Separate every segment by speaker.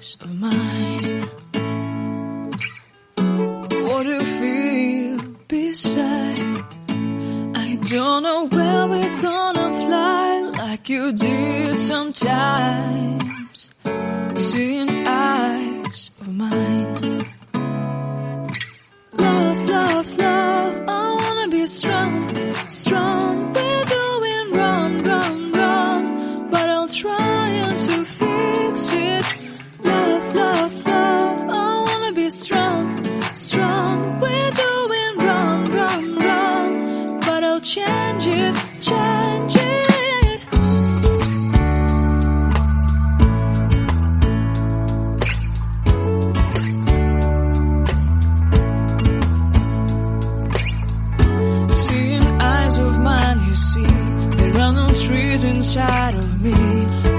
Speaker 1: eyes of mine. What do you feel beside? I don't know where we're gonna fly like you did sometimes. Seeing eyes of mine. Love, love, love, I wanna be strong, strong. We're doing wrong, wrong, wrong, but I'll try to fix it. Love, love, love, I wanna be strong, strong. We're doing wrong, wrong, wrong, but I'll change it, change it. Trees inside of me.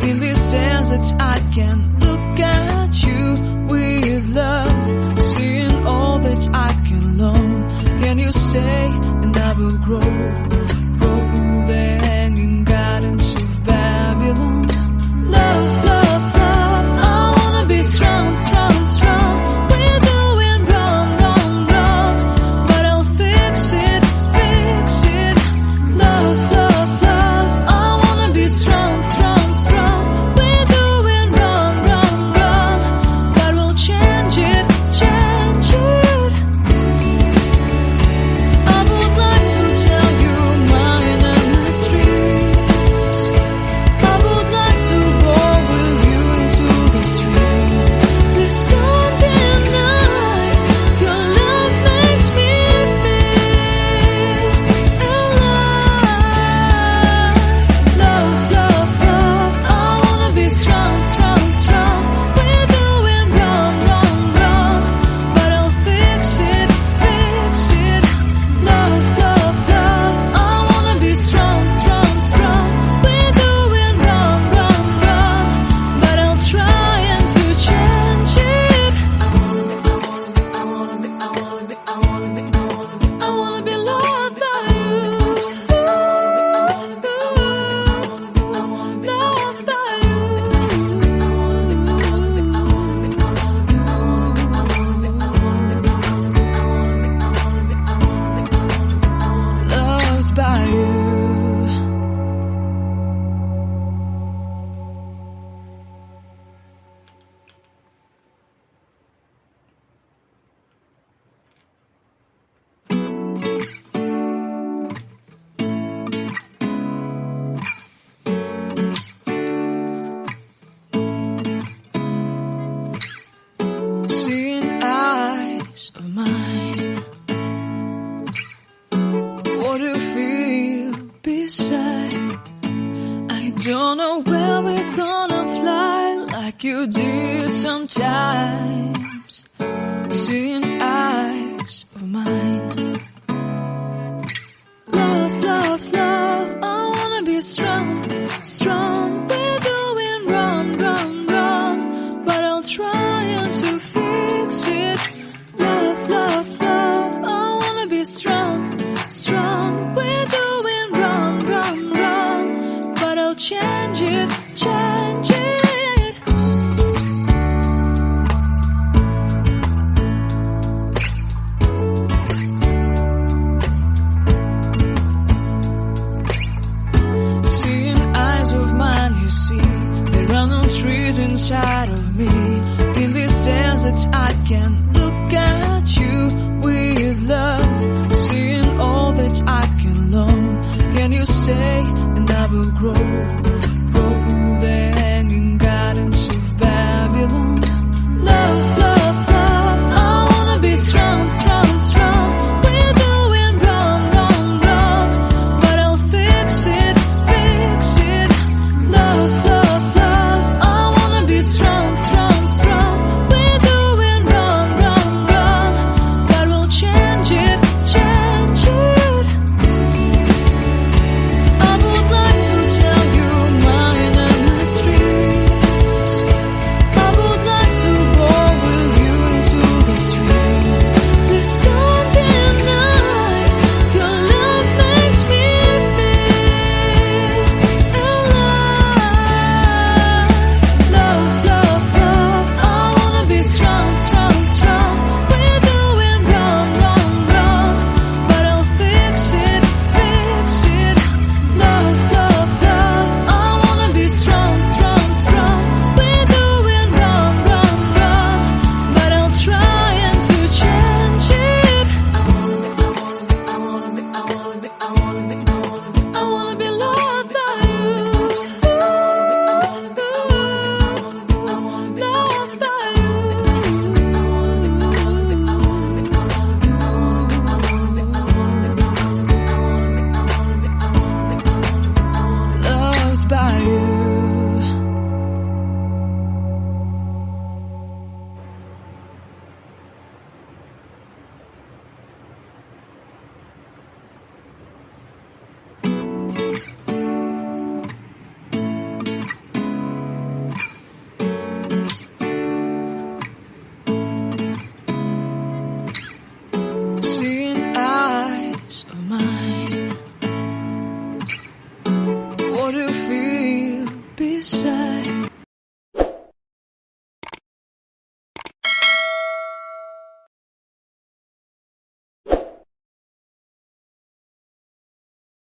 Speaker 1: In this desert I can look at you with love. Seeing all that I can long. Can you stay and I will grow? Grow the hanging gardens of Babylon. Love, love, love, I wanna be strong, strong, strong. We're doing wrong, wrong, wrong, but I'll fix it, fix it. Love, love, love, strong, strong, strong. We're doing wrong, wrong, wrong, but we'll change it, change it. I would like to tell you my mysteries. I would like to go with you into the street. Please don't deny your love makes me feel alive. Love, love, love, I wanna be strong, strong, strong. We're doing wrong, wrong, wrong, but I'll fix it, fix it. Love, love, love, I wanna be strong, strong, strong. We're doing wrong, wrong, wrong, but I'll try to change it. I wanna be loved by you. Loved by you. Loved by you. Seeing eyes of mine. What do you feel beside? I don't know where we're gonna fly like you did sometimes. Seeing eyes of mine. Love, love, love, I wanna be strong, strong. We're doing wrong, wrong, wrong, but I'll try to fix it. Love, love, love, I wanna be strong, strong. We're doing wrong, wrong, wrong, but I'll change it, change it. Seeing eyes of mine, you see, there are no trees inside of me. In this desert I can look at you with love. Seeing all that I can long. Can you stay and I will grow? Grow the hanging gardens of Babylon. Love, love, love, I wanna be strong, strong, strong. We're doing wrong, wrong, wrong, but I'll fix it, fix it. Love, love, love, I wanna be strong, strong, strong. We're doing wrong, wrong, wrong, but we'll change it, change it. I would like to tell you to feel beside